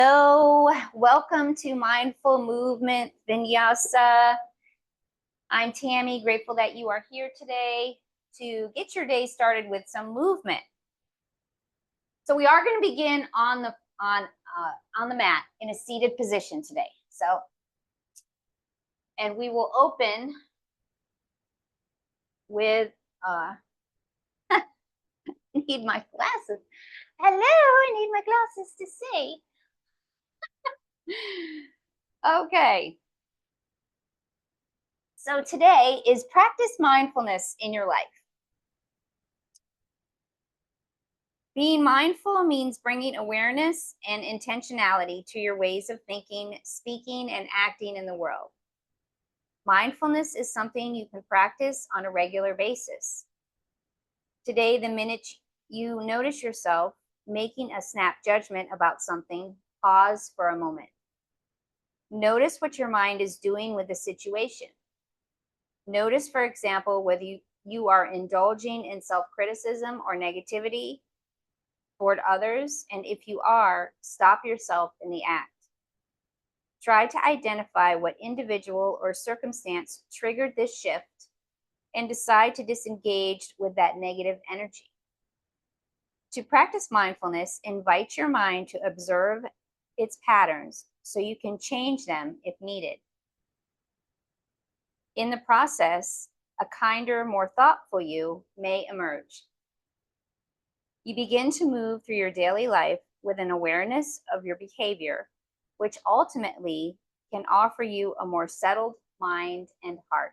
Hello, welcome to Mindful Movement Vinyasa. I'm Tammy, grateful that you are here today to get your day started with some movement. So we are going to begin on the mat in a seated position today. And we will open with need my glasses. Hello, I need my glasses to see. Okay. So today is practice mindfulness in your life. Being mindful means bringing awareness and intentionality to your ways of thinking, speaking, and acting in the world. Mindfulness is something you can practice on a regular basis. Today, the minute you notice yourself making a snap judgment about something, pause for a moment. Notice what your mind is doing with the situation. Notice, for example, whether you are indulging in self-criticism or negativity toward others, and if you are, stop yourself in the act. Try to identify what individual or circumstance triggered this shift and decide to disengage with that negative energy. To practice mindfulness, invite your mind to observe its patterns so you can change them if needed. In the process, a kinder, more thoughtful you may emerge. You begin to move through your daily life with an awareness of your behavior, which ultimately can offer you a more settled mind and heart.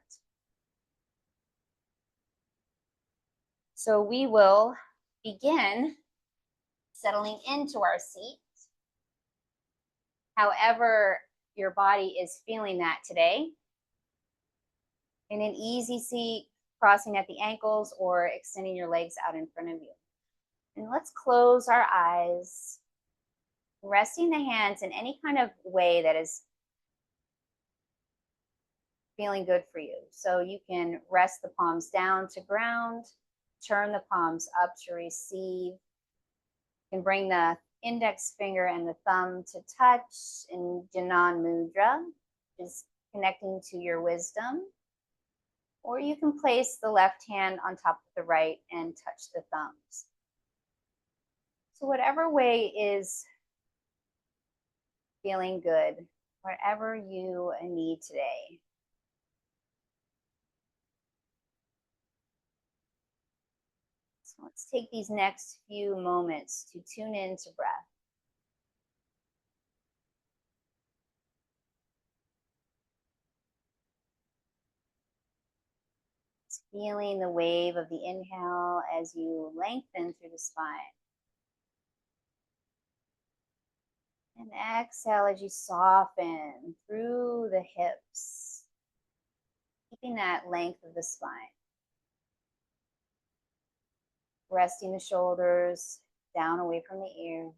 So we will begin settling into our seat. However your body is feeling that today. In an easy seat, crossing at the ankles or extending your legs out in front of you. And let's close our eyes, resting the hands in any kind of way that is feeling good for you. So you can rest the palms down to ground, turn the palms up to receive. You can bring the index finger and the thumb to touch in Janan Mudra, just connecting to your wisdom. Or you can place the left hand on top of the right and touch the thumbs. So whatever way is feeling good, whatever you need today. So let's take these next few moments to tune into breath. It's feeling the wave of the inhale as you lengthen through the spine. And exhale as you soften through the hips, keeping that length of the spine. Resting the shoulders down away from the ears.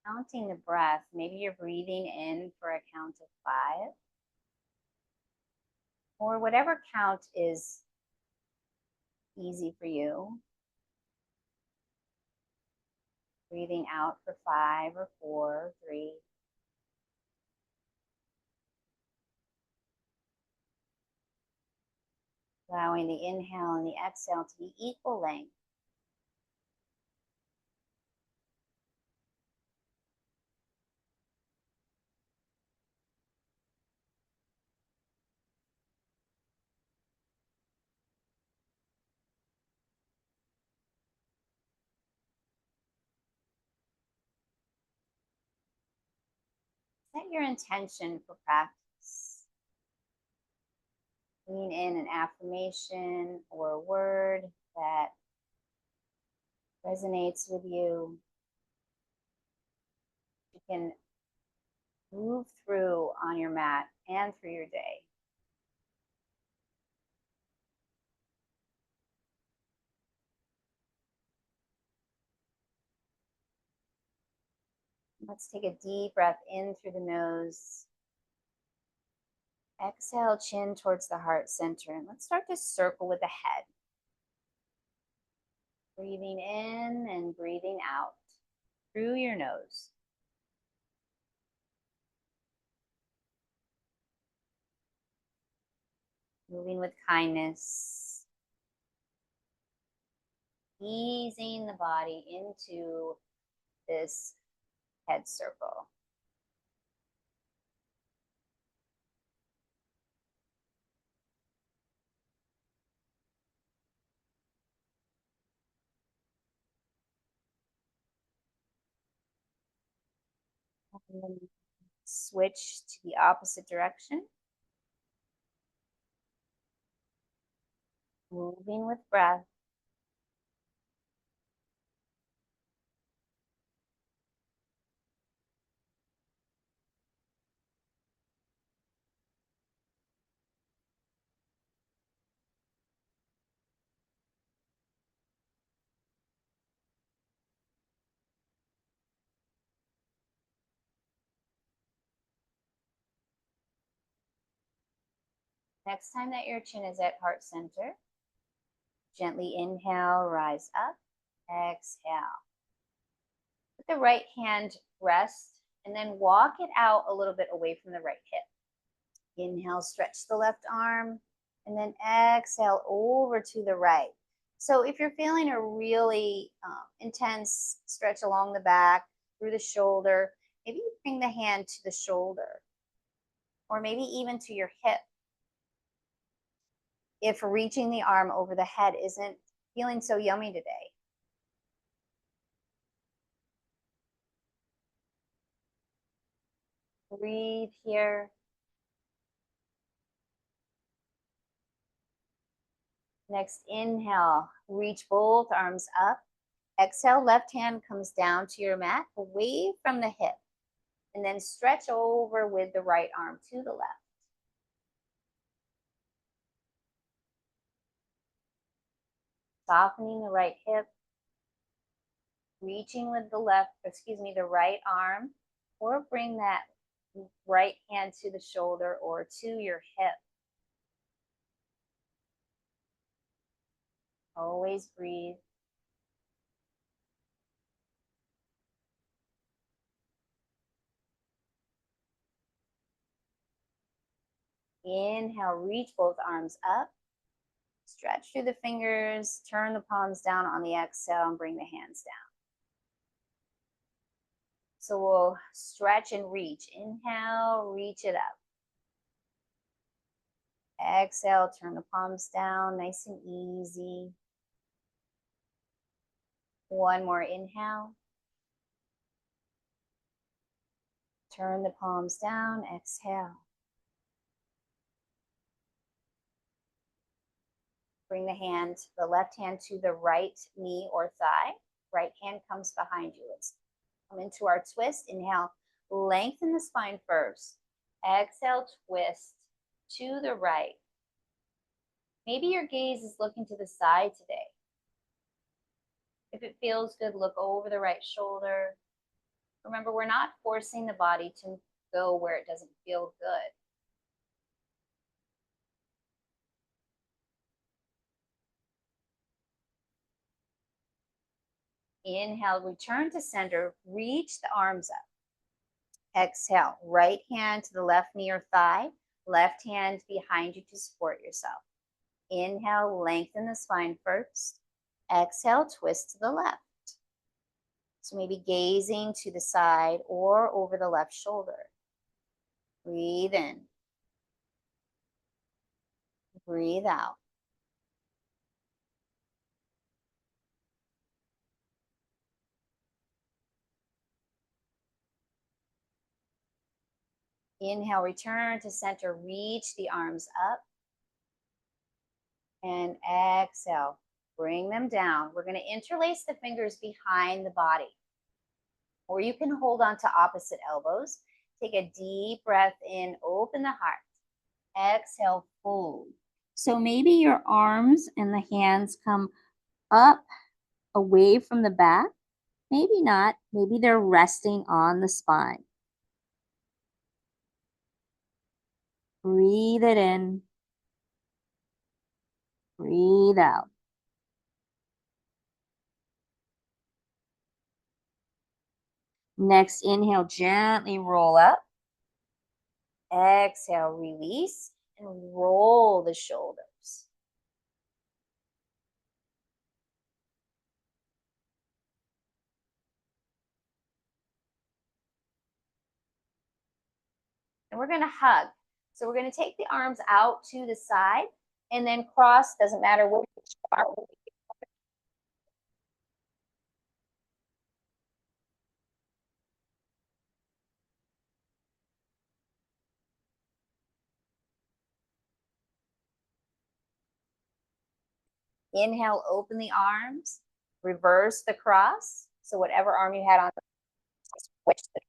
Counting the breath, maybe you're breathing in for a count of 5. Or whatever count is easy for you. Breathing out for 5 or 4, 3. Allowing the inhale and the exhale to be equal length. Set your intention for practice. Lean in an affirmation or a word that resonates with you. You can move through on your mat and through your day. Let's take a deep breath in through the nose. Exhale, chin towards the heart center. And let's start to circle with the head. Breathing in and breathing out through your nose. Moving with kindness. Easing the body into this head circle. And then switch to the opposite direction. Moving with breath. Next time that your chin is at heart center, gently inhale, rise up, exhale. Let the right hand rest and then walk it out a little bit away from the right hip. Inhale, stretch the left arm, and then exhale over to the right. So if you're feeling a really intense stretch along the back, through the shoulder, maybe you bring the hand to the shoulder, or maybe even to your hip. If reaching the arm over the head isn't feeling so yummy today. Breathe here. Next, inhale, reach both arms up. Exhale, left hand comes down to your mat, away from the hip. And then stretch over with the right arm to the left. Softening the right hip. Reaching with the the right arm. Or bring that right hand to the shoulder or to your hip. Always breathe. Inhale, reach both arms up. Stretch through the fingers, turn the palms down on the exhale and bring the hands down. So we'll stretch and reach. Inhale, reach it up. Exhale, turn the palms down, nice and easy. One more inhale. Turn the palms down, exhale. Bring the left hand to the right knee or thigh. Right hand comes behind you. Let's come into our twist. Inhale, lengthen the spine first. Exhale, twist to the right. Maybe your gaze is looking to the side today. If it feels good, look over the right shoulder. Remember, we're not forcing the body to go where it doesn't feel good. Inhale, return to center, reach the arms up. Exhale, right hand to the left knee or thigh, left hand behind you to support yourself. Inhale, lengthen the spine first. Exhale, twist to the left. So maybe gazing to the side or over the left shoulder. Breathe in. Breathe out. Inhale, return to center, reach the arms up. And exhale, bring them down. We're going to interlace the fingers behind the body. Or you can hold on to opposite elbows. Take a deep breath in, open the heart. Exhale, fold. So maybe your arms and the hands come up away from the back. Maybe not. Maybe they're resting on the spine. Breathe it in. Breathe out. Next, inhale, gently roll up. Exhale, release and roll the shoulders. And we're going to hug. So we're going to take the arms out to the side and then cross, doesn't matter which part. Inhale, open the arms, reverse the cross. So whatever arm you had on, switch the.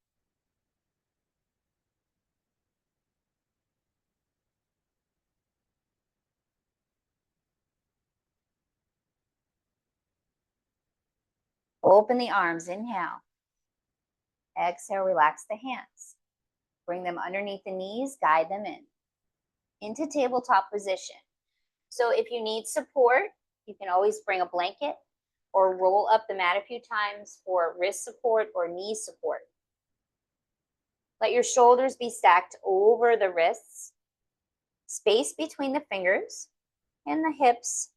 Open the arms, inhale. Exhale, relax the hands. Bring them underneath the knees, guide them in. Into tabletop position. So if you need support, you can always bring a blanket or roll up the mat a few times for wrist support or knee support. Let your shoulders be stacked over the wrists, space between the fingers, and the hips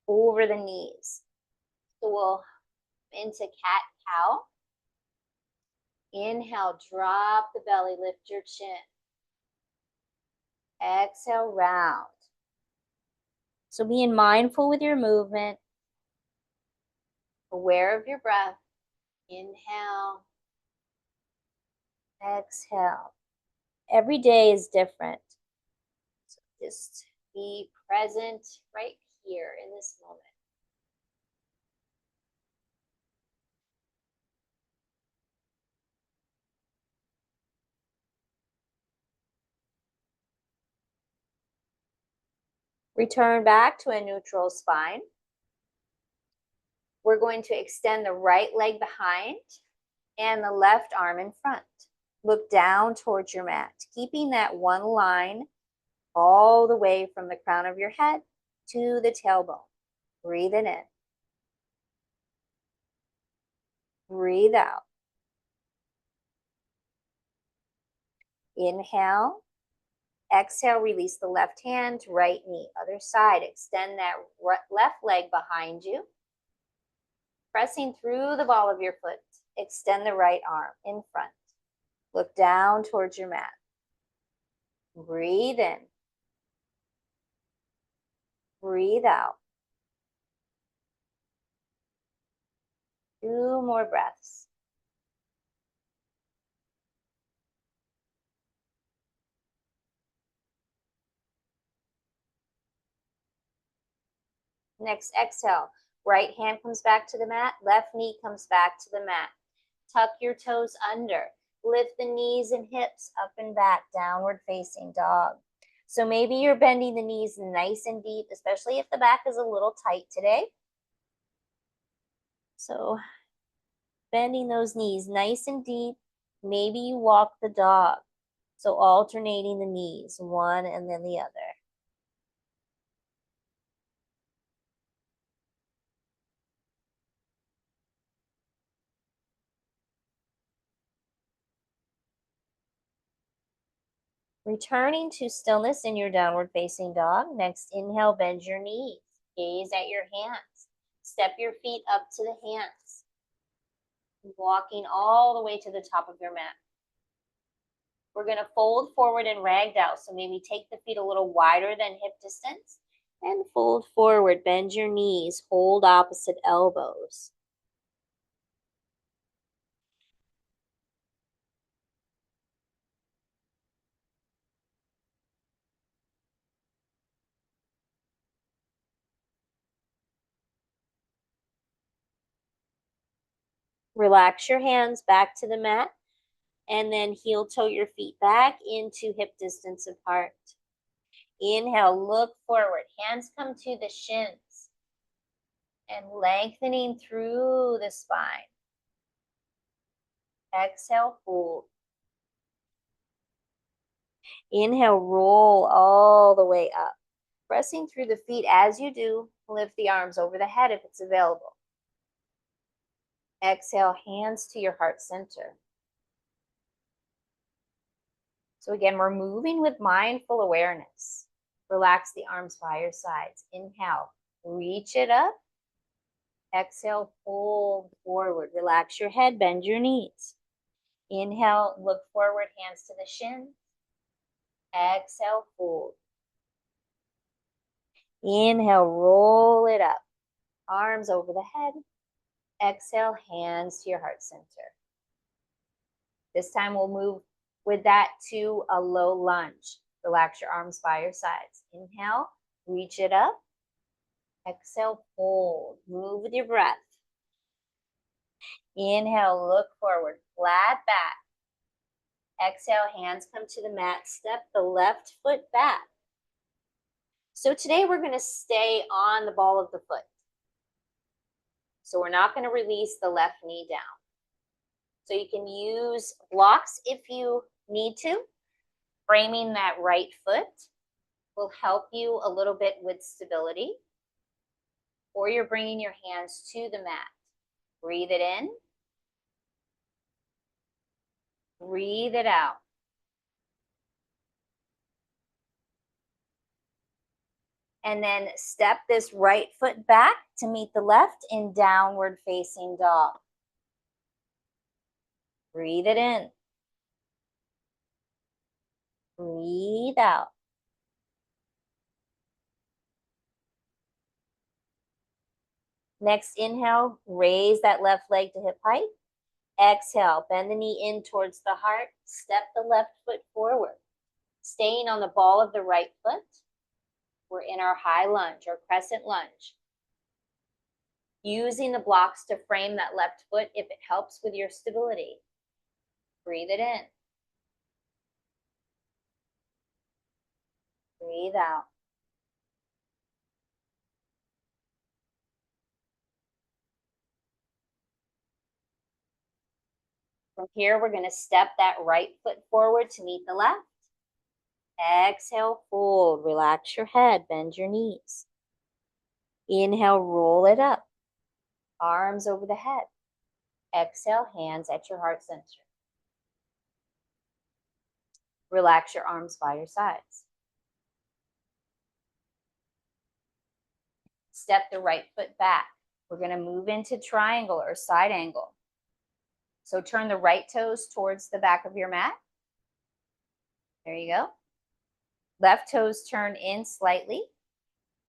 over the knees. So we'll into cat-cow. Inhale, drop the belly, lift your chin. Exhale, round. So being mindful with your movement, aware of your breath. Inhale, exhale. Every day is different. So just be present right here in this moment. Return back to a neutral spine. We're going to extend the right leg behind and the left arm in front. Look down towards your mat, keeping that one line all the way from the crown of your head to the tailbone. Breathe it in. Breathe out. Inhale. Exhale, release the left hand, right knee. Other side, extend that left leg behind you. Pressing through the ball of your foot, extend the right arm in front. Look down towards your mat. Breathe in. Breathe out. 2 more breaths. Next, exhale. Right hand comes back to the mat. Left knee comes back to the mat. Tuck your toes under. Lift the knees and hips up and back, downward facing dog. So maybe you're bending the knees nice and deep, especially if the back is a little tight today. So bending those knees nice and deep. Maybe you walk the dog. So alternating the knees, one and then the other. Returning to stillness in your downward facing dog. Next, inhale, bend your knees. Gaze at your hands. Step your feet up to the hands. Walking all the way to the top of your mat. We're going to fold forward and ragdoll. So maybe take the feet a little wider than hip distance and fold forward. Bend your knees. Hold opposite elbows. Relax your hands back to the mat and then heel toe your feet back into hip distance apart. Inhale, look forward. Hands come to the shins and lengthening through the spine. Exhale, fold. Inhale, roll all the way up. Pressing through the feet as you do, lift the arms over the head if it's available. Exhale, hands to your heart center. So again, we're moving with mindful awareness. Relax the arms by your sides. Inhale, reach it up. Exhale, fold forward. Relax your head, bend your knees. Inhale, look forward, hands to the shins. Exhale, fold. Inhale, roll it up. Arms over the head. Exhale, hands to your heart center. This time we'll move with that to a low lunge. Relax your arms by your sides. Inhale, reach it up. Exhale, fold. Move with your breath. Inhale, look forward, flat back. Exhale, hands come to the mat. Step the left foot back. So today we're going to stay on the ball of the foot. So we're not going to release the left knee down. So you can use blocks if you need to. Framing that right foot will help you a little bit with stability. Or you're bringing your hands to the mat. Breathe it in. Breathe it out. And then step this right foot back to meet the left in downward facing dog. Breathe it in. Breathe out. Next inhale, raise that left leg to hip height. Exhale, bend the knee in towards the heart. Step the left foot forward. Staying on the ball of the right foot. We're in our high lunge or crescent lunge. Using the blocks to frame that left foot if it helps with your stability. Breathe it in. Breathe out. From here, we're going to step that right foot forward to meet the left. Exhale, fold. Relax your head. Bend your knees. Inhale, roll it up. Arms over the head. Exhale, hands at your heart center. Relax your arms by your sides. Step the right foot back. We're going to move into triangle or side angle. So turn the right toes towards the back of your mat. There you go. Left toes turn in slightly.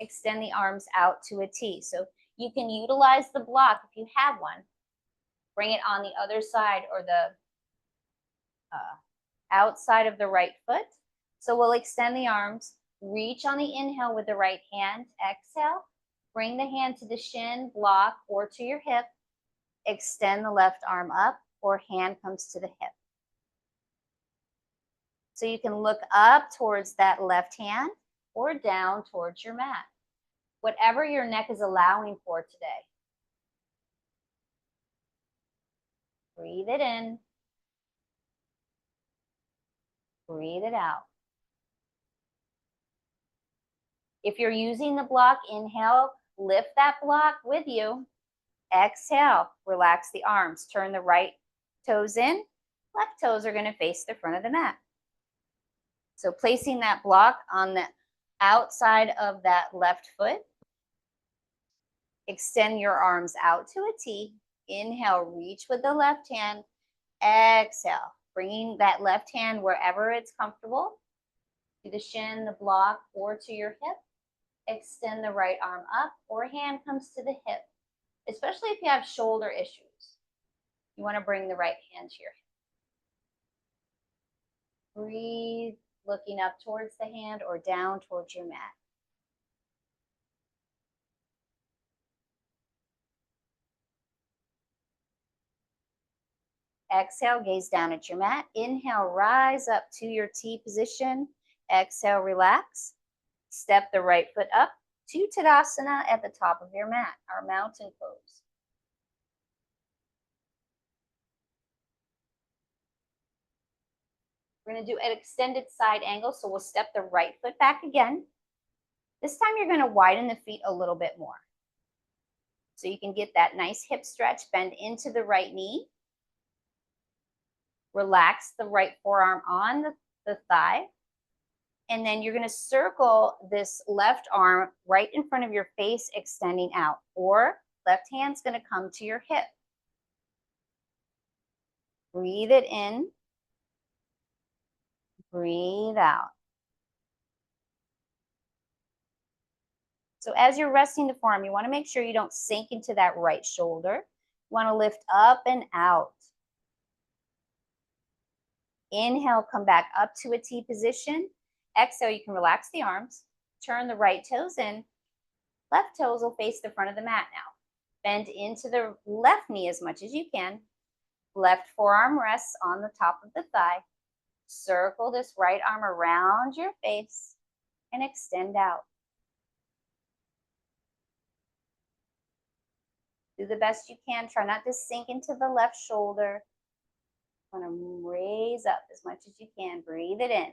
Extend the arms out to a T. So you can utilize the block if you have one. Bring it on the other side or the outside of the right foot. So we'll extend the arms. Reach on the inhale with the right hand. Exhale. Bring the hand to the shin, block, or to your hip. Extend the left arm up, or hand comes to the hip. So you can look up towards that left hand or down towards your mat. Whatever your neck is allowing for today. Breathe it in. Breathe it out. If you're using the block, inhale, lift that block with you. Exhale, relax the arms. Turn the right toes in. Left toes are going to face the front of the mat. So placing that block on the outside of that left foot. Extend your arms out to a T. Inhale, reach with the left hand. Exhale, bringing that left hand wherever it's comfortable. To the shin, the block, or to your hip. Extend the right arm up, or hand comes to the hip. Especially if you have shoulder issues. You want to bring the right hand to your hip. Breathe, looking up towards the hand or down towards your mat. Exhale, gaze down at your mat. Inhale, rise up to your T position. Exhale, relax. Step the right foot up to Tadasana at the top of your mat, our mountain pose. We're going to do an extended side angle. So we'll step the right foot back again. This time you're going to widen the feet a little bit more. So you can get that nice hip stretch, bend into the right knee. Relax the right forearm on the thigh. And then you're going to circle this left arm right in front of your face, extending out. Or left hand's going to come to your hip. Breathe it in. Breathe out. So as you're resting the forearm, you want to make sure you don't sink into that right shoulder. You want to lift up and out. Inhale, come back up to a T position. Exhale, you can relax the arms. Turn the right toes in. Left toes will face the front of the mat now. Bend into the left knee as much as you can. Left forearm rests on the top of the thigh. Circle this right arm around your face and extend out. Do the best you can. Try not to sink into the left shoulder. Want to raise up as much as you can. Breathe it in.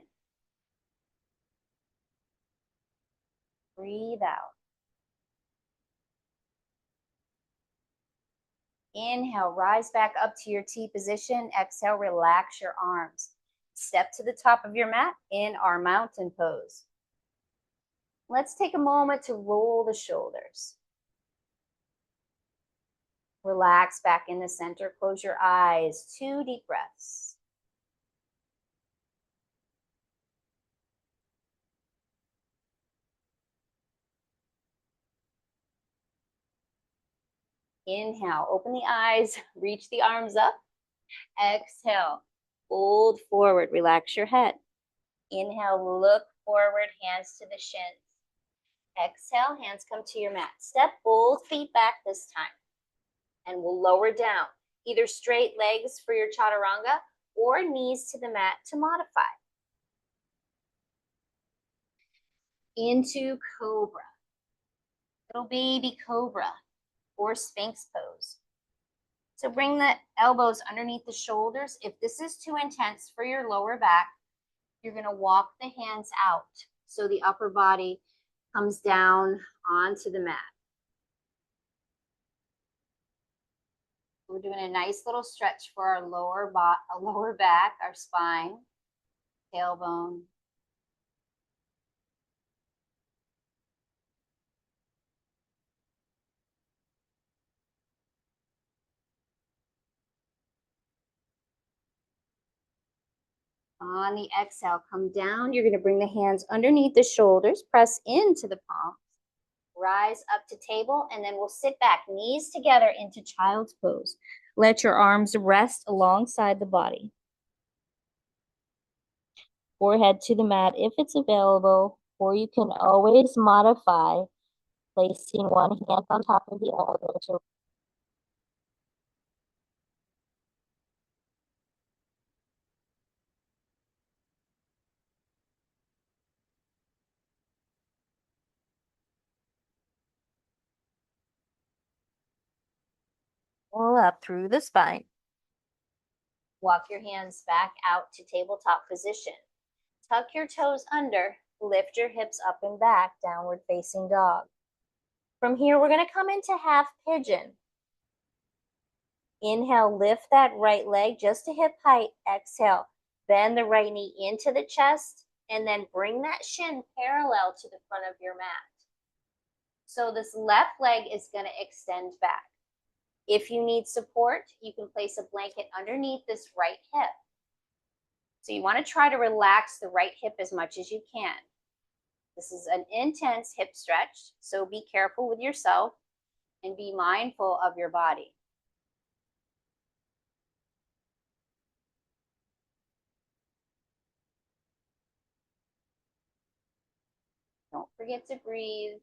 Breathe out. Inhale, rise back up to your T position. Exhale, relax your arms. Step to the top of your mat in our mountain pose. Let's take a moment to roll the shoulders. Relax back in the center. Close your eyes. 2 deep breaths. Inhale, open the eyes, reach the arms up. Exhale, fold forward, relax your head. Inhale, look forward, hands to the shins. Exhale, hands come to your mat. Step both feet back this time. And we'll lower down, either straight legs for your chaturanga or knees to the mat to modify. Into cobra. Little baby cobra or sphinx pose. So bring the elbows underneath the shoulders. If this is too intense for your lower back, you're going to walk the hands out so the upper body comes down onto the mat. We're doing a nice little stretch for our lower back, our spine, tailbone. On the exhale, come down. You're going to bring the hands underneath the shoulders, press into the palms, rise up to table, and then we'll sit back, knees together into child's pose. Let your arms rest alongside the body. Forehead to the mat if it's available, or you can always modify, placing one hand on top of the other to roll up through the spine. Walk your hands back out to tabletop position. Tuck your toes under, lift your hips up and back, downward facing dog. From here, we're going to come into half pigeon. Inhale, lift that right leg just to hip height. Exhale, bend the right knee into the chest, and then bring that shin parallel to the front of your mat. So this left leg is going to extend back. If you need support, you can place a blanket underneath this right hip. So you want to try to relax the right hip as much as you can. This is an intense hip stretch, so be careful with yourself and be mindful of your body. Don't forget to breathe.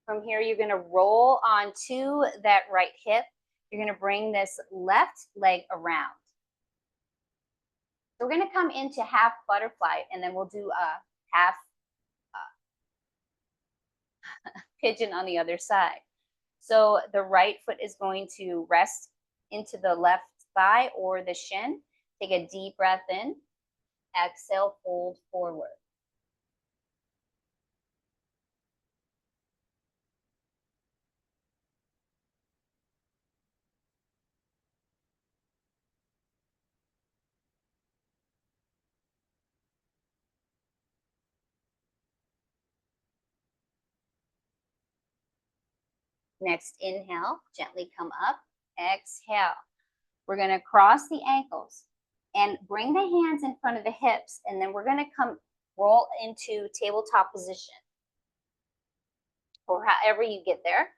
From here, you're going to roll onto that right hip. You're going to bring this left leg around. So we're going to come into half butterfly, and then we'll do a pigeon on the other side. So the right foot is going to rest into the left thigh or the shin. Take a deep breath in. Exhale, fold forward. Next, inhale, gently come up. Exhale. We're going to cross the ankles and bring the hands in front of the hips, and then we're going to come roll into tabletop position, or however you get there.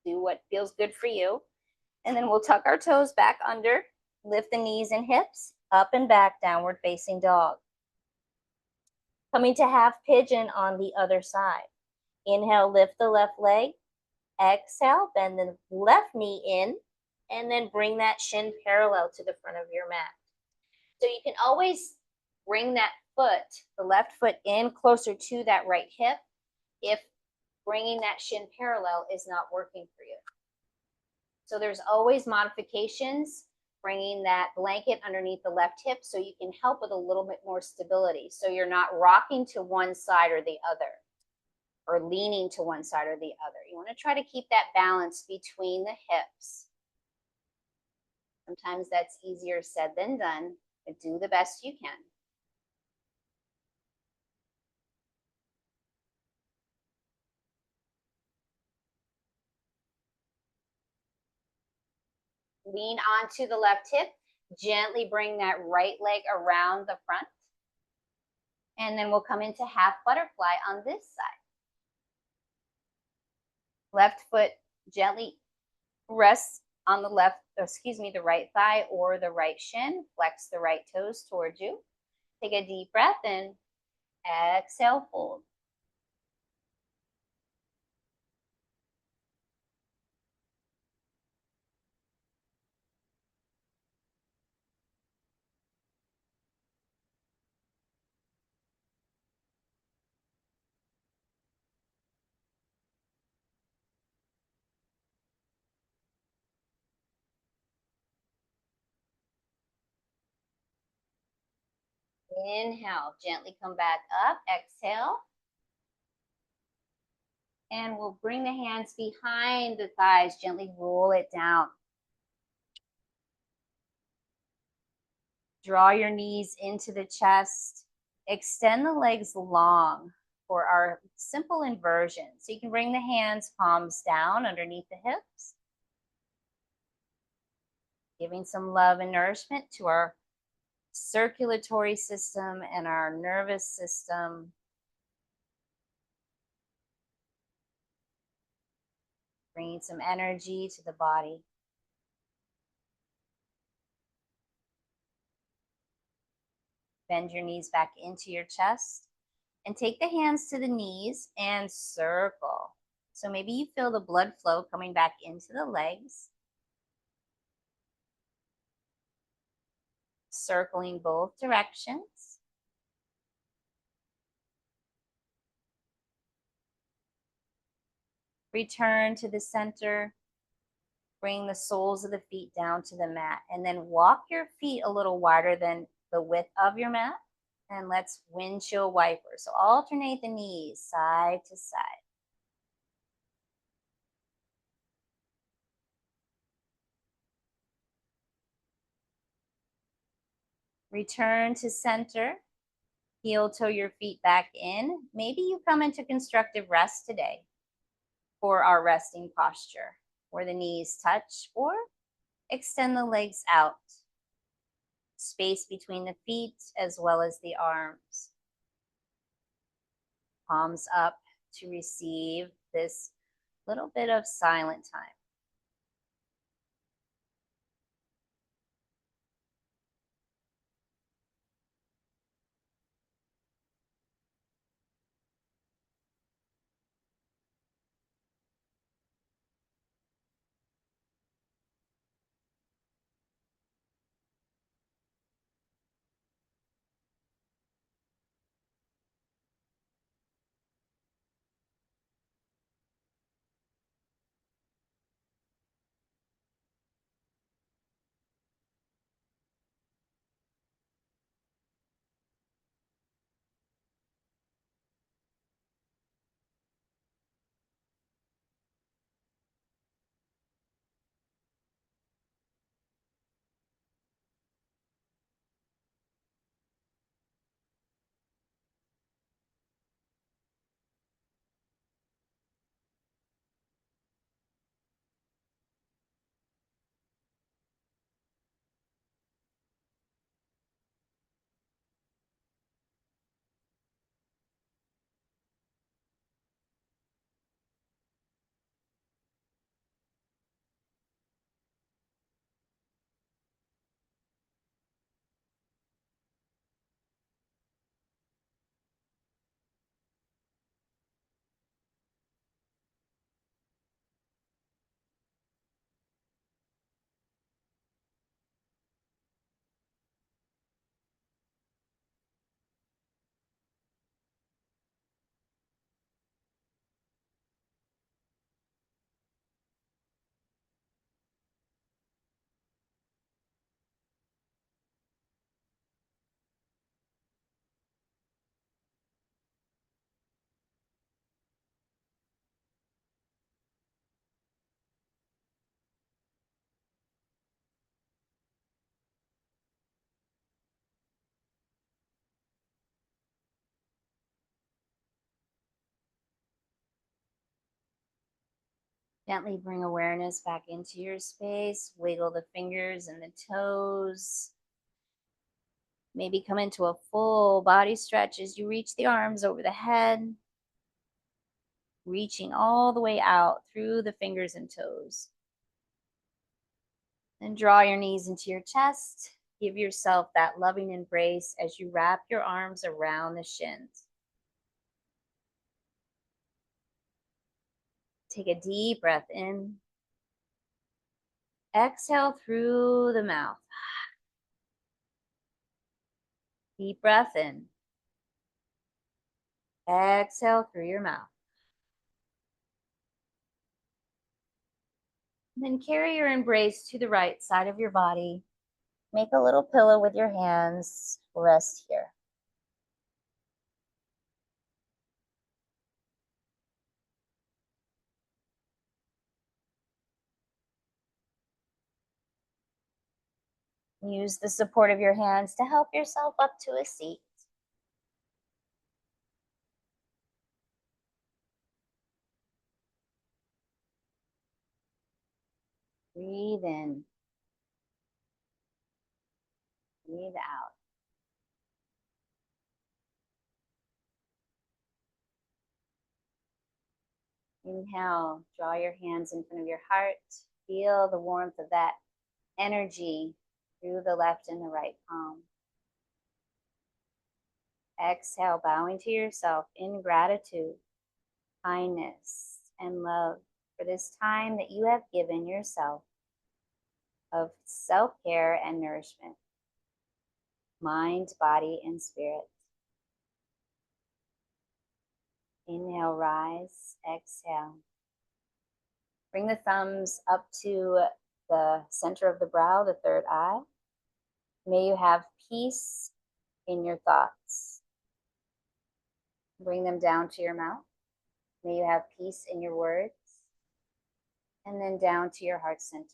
Do what feels good for you. And then we'll tuck our toes back under, lift the knees and hips, up and back, downward facing dog. Coming to half pigeon on the other side. Inhale, lift the left leg. Exhale, bend the left knee in, and then bring that shin parallel to the front of your mat. So you can always bring that foot, the left foot, in closer to that right hip if bringing that shin parallel is not working for you. So there's always modifications, bringing that blanket underneath the left hip so you can help with a little bit more stability. So you're not rocking to one side or the other, or leaning to one side or the other. You want to try to keep that balance between the hips. Sometimes that's easier said than done, but do the best you can. Lean onto the left hip. Gently bring that right leg around the front. And then we'll come into half butterfly on this side. Left foot gently rests on the the right thigh or the right shin. Flex the right toes towards you. Take a deep breath in. Exhale, fold. Inhale, gently come back up. Exhale. And we'll bring the hands behind the thighs, gently roll it down. Draw your knees into the chest. Extend the legs long for our simple inversion. So you can bring the hands, palms down underneath the hips. Giving some love and nourishment to our circulatory system and our nervous system. Bringing some energy to the body. Bend your knees back into your chest and take the hands to the knees and circle. So maybe you feel the blood flow coming back into the legs. Circling both directions. Return to the center. Bring the soles of the feet down to the mat, and then walk your feet a little wider than the width of your mat. And let's windshield wiper. So alternate the knees side to side. Return to center. Heel toe your feet back in. Maybe you come into constructive rest today for our resting posture, where the knees touch, or extend the legs out. Space between the feet as well as the arms. Palms up to receive this little bit of silent time. Gently bring awareness back into your space. Wiggle the fingers and the toes. Maybe come into a full body stretch as you reach the arms over the head, reaching all the way out through the fingers and toes. Then draw your knees into your chest. Give yourself that loving embrace as you wrap your arms around the shins. Take a deep breath in. Exhale through the mouth. Deep breath in. Exhale through your mouth. And then carry your embrace to the right side of your body. Make a little pillow with your hands. Rest here. Use the support of your hands to help yourself up to a seat. Breathe in. Breathe out. Inhale, draw your hands in front of your heart. Feel the warmth of that energy through the left and the right palm. Exhale, bowing to yourself in gratitude, kindness, and love for this time that you have given yourself of self-care and nourishment, mind, body, and spirit. Inhale, rise, exhale. Bring the thumbs up to the center of the brow, the third eye. May you have peace in your thoughts. Bring them down to your mouth. May you have peace in your words. And then down to your heart center.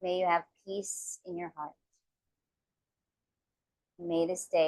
May you have peace in your heart. May this day